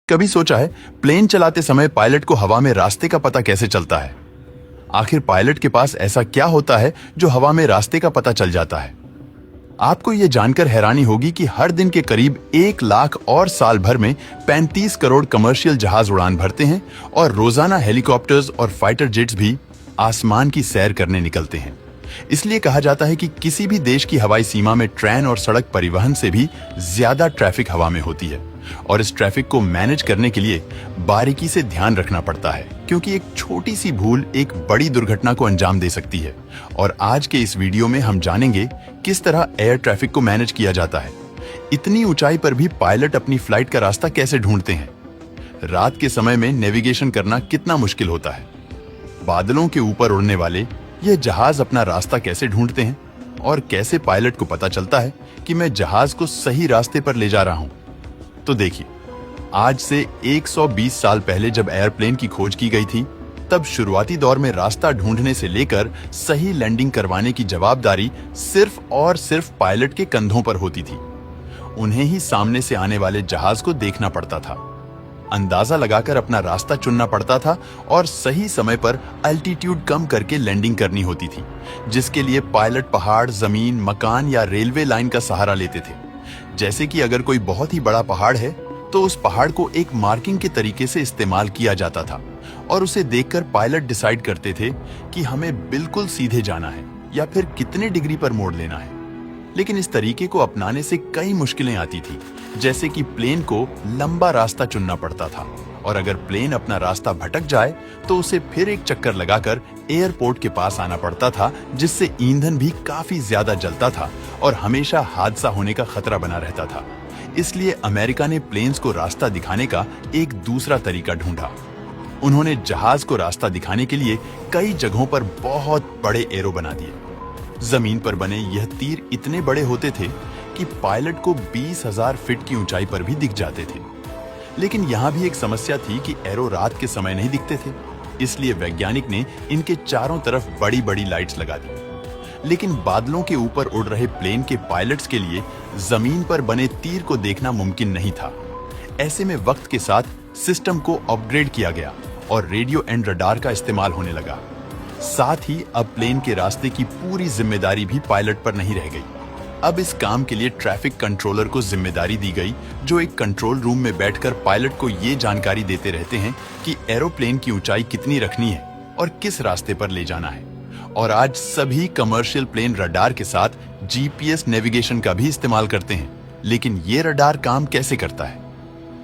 कभी सोचा है प्लेन चलाते समय पायलट को हवा में रास्ते का पता कैसे चलता है? आखिर पायलट के पास ऐसा क्या होता है जो हवा में रास्ते का पता चल जाता है? आपको यह जानकर हैरानी होगी कि हर दिन के करीब 1 लाख और साल भर में 35 करोड़ कमर्शियल जहाज उड़ान भरते हैं और रोजाना हेलीकॉप्टर्स और फाइटर जेट्स भी आसमान की सैर करने निकलते हैं। इसलिए कहा जाता है कि किसी भी देश की हवाई सीमा में ट्रेन और सड़क परिवहन से भी ज्यादा ट्रैफिक हवा में होती है और इस ट्रैफिक को मैनेज करने के लिए बारीकी से ध्यान रखना पड़ता है, क्योंकि एक छोटी सी भूल एक बड़ी दुर्घटना को अंजाम दे सकती है। और आज के इस वीडियो में हम जानेंगे किस तरह एयर ट्रैफिक को मैनेज किया जाता है। इतनी ऊंचाई पर भी पायलट अपनी फ्लाइट का रास्ता कैसे ढूंढते हैं? रात के समय में नेविगेशन करना कितना मुश्किल होता है? बादलों के ऊपर उड़ने वाले यह जहाज अपना रास्ता कैसे ढूंढते हैं? और कैसे पायलट को पता चलता है कि मैं जहाज को सही रास्ते पर ले जा रहा हूं? तो देखिए, आज से 120 साल पहले जब एयरप्लेन की खोज की गई थी, तब शुरुआती दौर में रास्ता ढूंढने से लेकर सही लैंडिंग करवाने की जवाबदारी सिर्फ और सिर्फ पायलट के कंधों पर होती थी। उन्हें ही सामने से आने वाले जहाज को देखना पड़ता था, अंदाजा लगाकर अपना रास्ता चुनना पड़ता था और सही समय पर अल्टीट्यूड कम करके लैंडिंग करनी होती थी, जिसके लिए पायलट पहाड़, जमीन, मकान या रेलवे लाइन का सहारा लेते थे। जैसे कि अगर कोई बहुत ही बड़ा पहाड़ है तो उस पहाड़ को एक मार्किंग के तरीके से इस्तेमाल किया जाता था और उसे देखकर पायलट डिसाइड करते थे कि हमें बिल्कुल सीधे जाना है या फिर कितने डिग्री पर मोड़ लेना है। लेकिन इस तरीके को अपनाने से कई मुश्किलें आती थी, जैसे कि प्लेन को लंबा रास्ता चुनना पड़ता था और अगर प्लेन अपना रास्ता भटक जाए तो उसे फिर एक चक्कर लगाकर एयरपोर्ट के पास आना पड़ता था, जिससे ईंधन भी काफी ज्यादा जलता था और हमेशा हादसा होने का खतरा बना रहता था। इसलिए अमेरिका ने प्लेन्स को रास्ता दिखाने का एक दूसरा तरीका ढूंढा। उन्होंने जहाज को रास्ता दिखाने के लिए कई जगहों पर बहुत बड़े एरो बना दिए। जमीन पर बने यह तीर इतने बड़े होते थे कि पायलट को 20,000 फीट की ऊंचाई पर भी दिख जाते थे। लेकिन यहाँ भी एक समस्या थी कि एरो रात के समय नहीं दिखते थे, इसलिए वैज्ञानिक ने इनके चारों तरफ बड़ी बड़ी लाइट्स लगा दी। लेकिन बादलों के ऊपर उड़ रहे प्लेन के पायलट्स के लिए जमीन पर बने तीर को देखना मुमकिन नहीं था। ऐसे में वक्त के साथ सिस्टम को अपग्रेड किया गया और रेडियो एंड रडार का इस्तेमाल होने लगा। साथ ही अब प्लेन के रास्ते की पूरी जिम्मेदारी भी पायलट पर नहीं रह गई। अब इस काम के लिए ट्रैफिक कंट्रोलर को जिम्मेदारी दी गई, जो एक कंट्रोल रूम में बैठकर पायलट को ये जानकारी देते रहते हैं कि एरोप्लेन की ऊंचाई कितनी रखनी है और किस रास्ते पर ले जाना है। और आज सभी कमर्शियल प्लेन रडार के साथ जीपीएस नेविगेशन का भी इस्तेमाल करते हैं। लेकिन ये रडार काम कैसे करता है?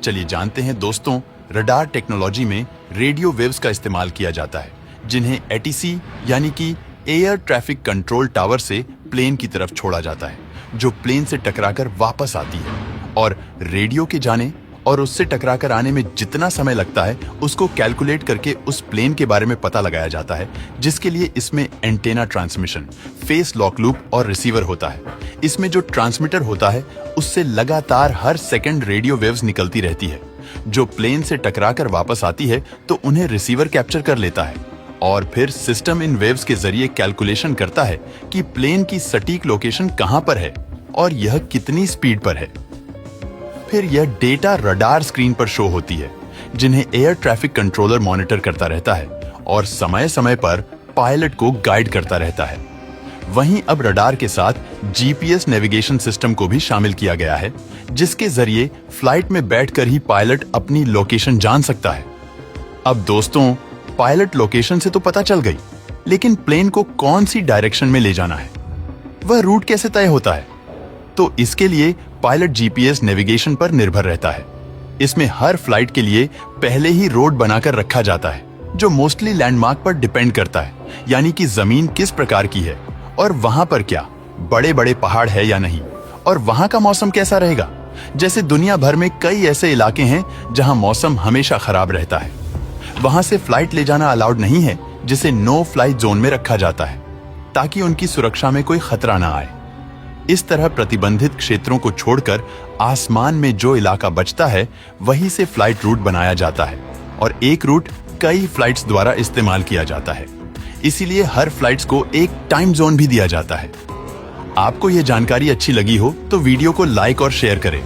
चलिए जानते हैं दोस्तों। रडार टेक्नोलॉजी में रेडियो वेव्स का इस्तेमाल किया जाता है, जिन्हें एटीसी यानी कि एयर ट्रैफिक कंट्रोल टावर से प्लेन की तरफ छोड़ा जाता है, जो प्लेन से टकराकर वापस आती है। और रेडियो के जाने और उससे टकराकर आने में जितना समय लगता है उसको कैलकुलेट करके उस प्लेन के बारे में पता लगाया जाता है, जिसके लिए इसमें antenna transmission, face lock loop और रिसीवर होता है। इसमें जो ट्रांसमीटर होता है उससे लगातार हर सेकंड रेडियो वेव्स निकलती रहती है, जो प्लेन से टकराकर वापस आती है तो उन्हें रिसीवर कैप्चर कर लेता है और फिर सिस्टम इन वेव्स के जरिए कैलकुलेशन करता है कि प्लेन की सटीक लोकेशन कहां पर है और यह कितनी स्पीड पर है। फिर यह डेटा रडार स्क्रीन पर शो होती है, जिन्हें एयर ट्रैफिक कंट्रोलर मॉनिटर करता रहता है और समय समय पर पायलट को गाइड करता रहता है। वहीं अब रडार के साथ जीपीएस नेविगेशन सिस्टम को भी शामिल किया गया है, जिसके जरिए फ्लाइट में बैठकर ही पायलट अपनी लोकेशन जान सकता है। अब दोस्तों, पायलट लोकेशन से तो पता चल गई, लेकिन प्लेन को कौन सी डायरेक्शन में ले जाना है, वह रूट कैसे तय होता है? तो इसके लिए पायलट जीपीएस नेविगेशन पर निर्भर रहता है। इसमें हर फ्लाइट के लिए पहले ही रोड बनाकर रखा जाता है, जो मोस्टली लैंडमार्क पर डिपेंड करता है, यानी कि जमीन किस प्रकार की है और वहां पर क्या बड़े बड़े पहाड़ है या नहीं, और वहां का मौसम कैसा रहेगा। जैसे दुनिया भर में कई ऐसे इलाके हैं जहां मौसम हमेशा खराब रहता है, वहां से फ्लाइट ले जाना अलाउड नहीं है, जिसे नो फ्लाइट जोन में रखा जाता है, ताकि उनकी सुरक्षा में कोई खतरा ना आए। इस तरह प्रतिबंधित क्षेत्रों को छोड़कर आसमान में जो इलाका बचता है वहीं से फ्लाइट रूट बनाया जाता है और एक रूट कई फ्लाइट्स द्वारा इस्तेमाल किया जाता है। इसीलिए हर फ्लाइट्स को एक टाइम जोन भी दिया जाता है। आपको यह जानकारी अच्छी लगी हो तो वीडियो को लाइक और शेयर करें।